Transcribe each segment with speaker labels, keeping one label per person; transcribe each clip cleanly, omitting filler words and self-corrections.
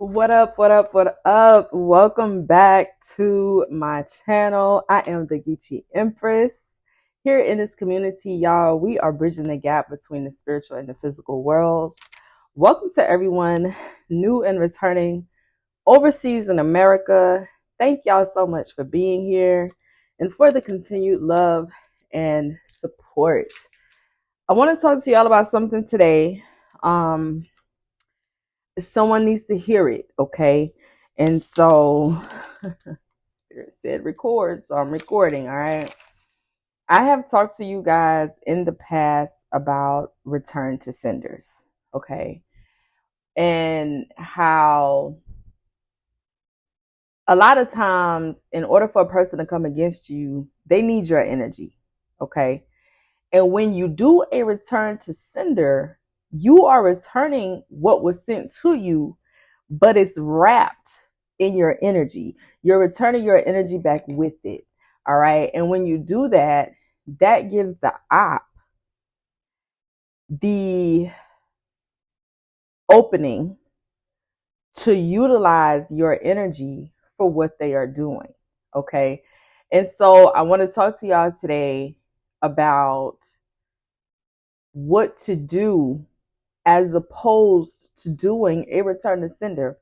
Speaker 1: What up, what up, what up? Welcome back to my channel. I am the Geechee Empress. Here in this community, y'all, we are bridging the gap between the spiritual and the physical world. Welcome to everyone new and returning overseas in America. Thank y'all so much for being here and for the continued love and support. I want to talk to y'all about something today. Um, Someone needs to hear it, okay? And so Spirit said record, so I'm recording, all right? I have talked to you guys in the past about return to senders, okay? And how a lot of times, in order for a person to come against you, they need your energy, okay? And when you do a return to sender, you are returning what was sent to you, but it's wrapped in your energy. You're returning your energy back with it. All right. And when you do that, that gives the op the opening to utilize your energy for what they are doing. Okay. And so I want to talk to y'all today about what to do as opposed to doing a return to sender.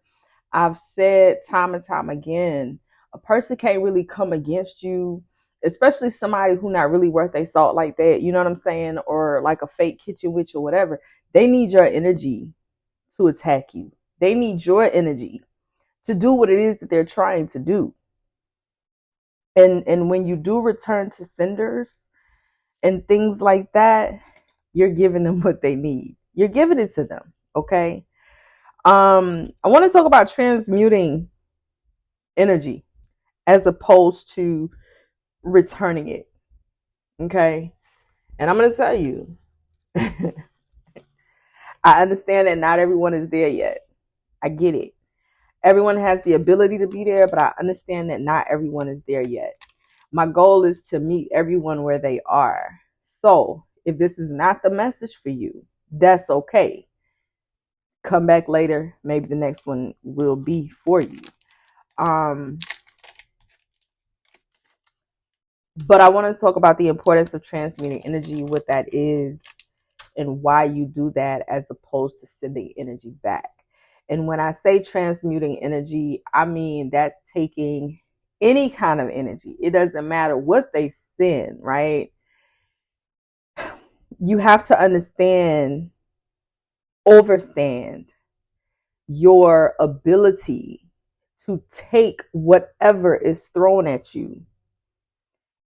Speaker 1: I've said time and time again, a person can't really come against you, especially somebody who not really worth their salt like that. You know what I'm saying? Or like a fake kitchen witch or whatever. They need your energy to attack you. They need your energy to do what it is that they're trying to do. And when you do return to senders and things like that, you're giving them what they need. You're giving it to them. Okay. I want to talk about transmuting energy as opposed to returning it. Okay. And I'm going to tell you, I understand that not everyone is there yet. I get it. Everyone has the ability to be there, but I understand that not everyone is there yet. My goal is to meet everyone where they are. So if this is not the message for you, that's okay. Come back later. Maybe the next one will be for you. Um, but I want to talk about the importance of transmuting energy, what that is, and why you do that as opposed to sending energy back. And when I say transmuting energy, I mean that's taking any kind of energy. It doesn't matter what they send, right? You have to overstand your ability to take whatever is thrown at you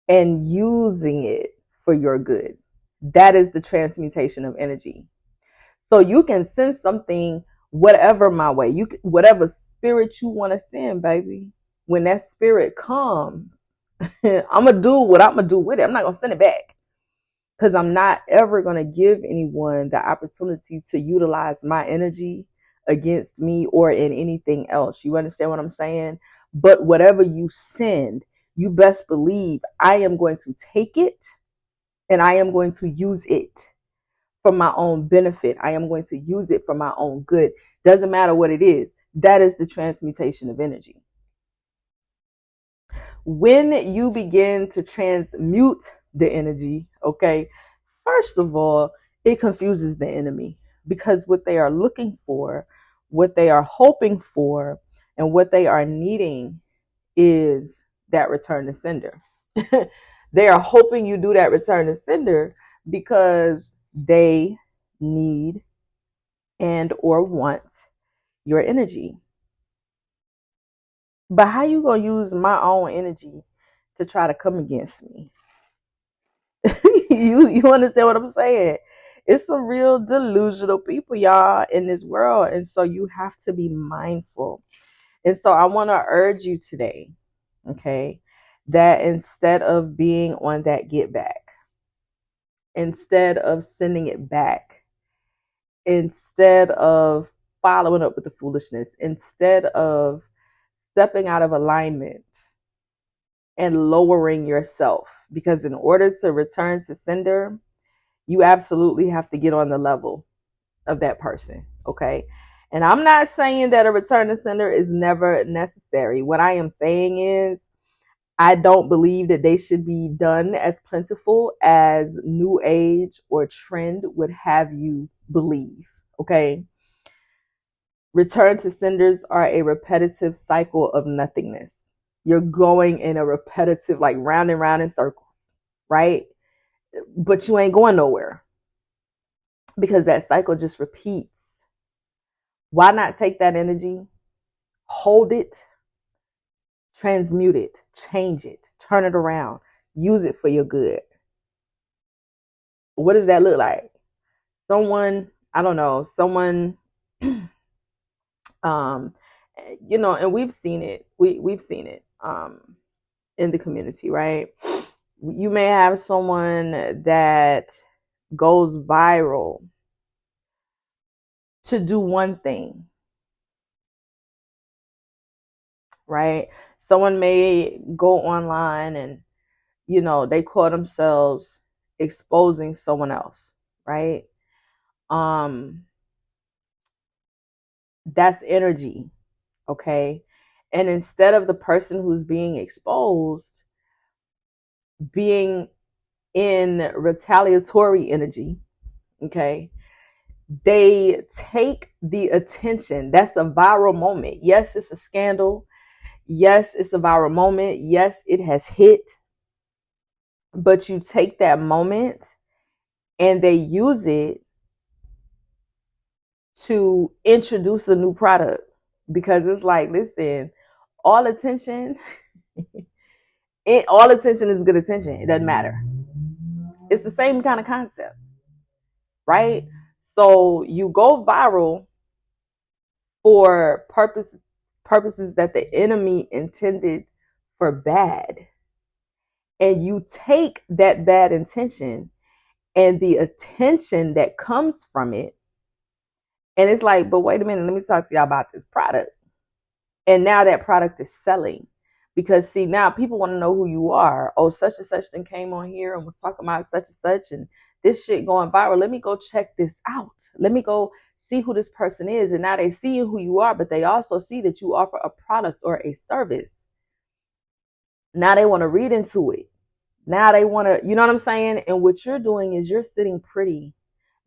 Speaker 1: and using it for your good. That is the transmutation of energy. So you can send something, whatever my way, whatever spirit you want to send, baby. When that spirit comes, I'm gonna do what I'm gonna do with it. I'm not gonna send it back because I'm not ever gonna give anyone the opportunity to utilize my energy against me or in anything else. You understand what I'm saying? But whatever you send, you best believe I am going to take it and I am going to use it for my own benefit. I am going to use it for my own good. Doesn't matter what it is. That is the transmutation of energy. When you begin to transmute the energy, okay, first of all, it confuses the enemy because what they are looking for, what they are hoping for, and what they are needing is that return to sender. They are hoping you do that return to sender because they need and or want your energy. But how you gonna use my own energy to try to come against me? You understand what I'm saying? It's some real delusional people, y'all, in this world, and so you have to be mindful. And so I want to urge you today, okay, that instead of being on that get back, instead of sending it back, instead of following up with the foolishness, instead of stepping out of alignment and lowering yourself, because in order to return to sender, you absolutely have to get on the level of that person, okay? And I'm not saying that a return to sender is never necessary. What I am saying is, I don't believe that they should be done as plentiful as New Age or trend would have you believe. Okay. Return to senders are a repetitive cycle of nothingness. You're going in a repetitive, like round and round in circles, right? But you ain't going nowhere because that cycle just repeats. Why not take that energy, hold it, transmute it, change it, turn it around, use it for your good? What does that look like? Someone, I don't know, someone, um, and we've seen it. We've seen it in the community, right? You may have someone that goes viral to do one thing, right? Someone may go online and, they call themselves exposing someone else, right? That's energy, okay? And instead of the person who's being exposed being in retaliatory energy, okay, they take the attention. That's a viral moment. Yes, it's a scandal. Yes, it's a viral moment. Yes, it has hit. But you take that moment and they use it to introduce a new product, because it's like, listen, all attention, all attention is good attention. It doesn't matter. It's the same kind of concept, right? So you go viral for purposes that the enemy intended for bad, and you take that bad intention and the attention that comes from it, and it's like, but wait a minute, let me talk to y'all about this product. And now that product is selling, because see, now people want to know who you are. Oh, such and such thing came on here and was talking about such and such, and this shit going viral. Let me go check this out. Let me go see who this person is. And now they see who you are, but they also see that you offer a product or a service. Now they want to read into it. Now they want to, you know what I'm saying? And what you're doing is you're sitting pretty,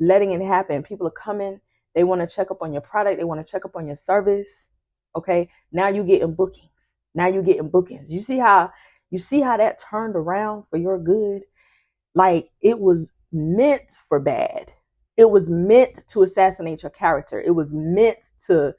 Speaker 1: letting it happen. People are coming. They want to check up on your product. They want to check up on your service. Okay. Now you're getting bookings. Now you're getting bookings. You see how that turned around for your good? Like, it was meant for bad. It was meant to assassinate your character. It was meant to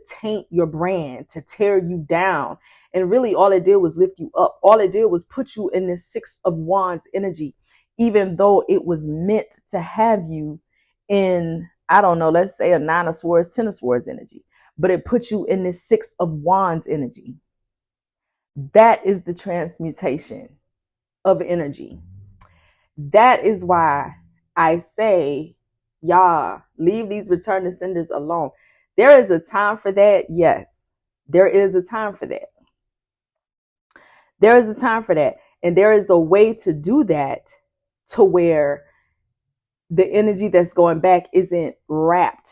Speaker 1: taint your brand, to tear you down. And really all it did was lift you up. All it did was put you in this 6 of Wands energy, even though it was meant to have you in, I don't know, let's say a 9 of Swords, 10 of Swords energy. But it put you in this 6 of Wands energy. That is the transmutation of energy. That is why I say, y'all, leave these return to senders alone. There is a time for that. Yes, there is a time for that. There is a time for that. And there is a way to do that to where the energy that's going back isn't wrapped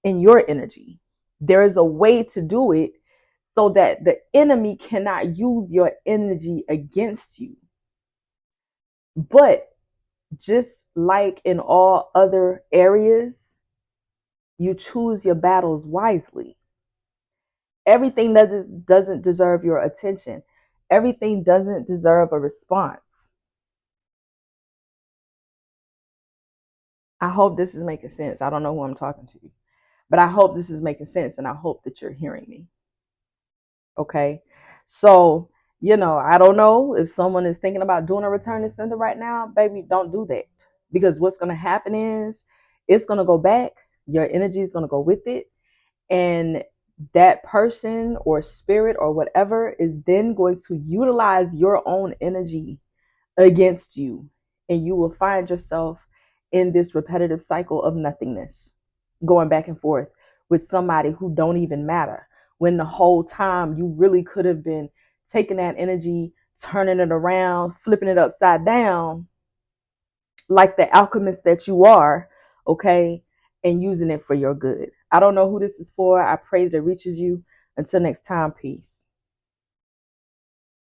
Speaker 1: in your energy. There is a way to do it so that the enemy cannot use your energy against you. But just like in all other areas, you choose your battles wisely. Everything doesn't deserve your attention. Everything doesn't deserve a response. I hope this is making sense. I don't know who I'm talking to, but I hope this is making sense, and I hope that you're hearing me. Okay? So, I don't know if someone is thinking about doing a return to sender right now. Baby, don't do that. Because what's going to happen is it's going to go back. Your energy is going to go with it. And that person or spirit or whatever is then going to utilize your own energy against you. And you will find yourself in this repetitive cycle of nothingness, going back and forth with somebody who don't even matter, when the whole time you really could have been taking that energy, turning it around, flipping it upside down, like the alchemist that you are, okay, and using it for your good. I don't know who this is for. I pray that it reaches you. Until next time, peace.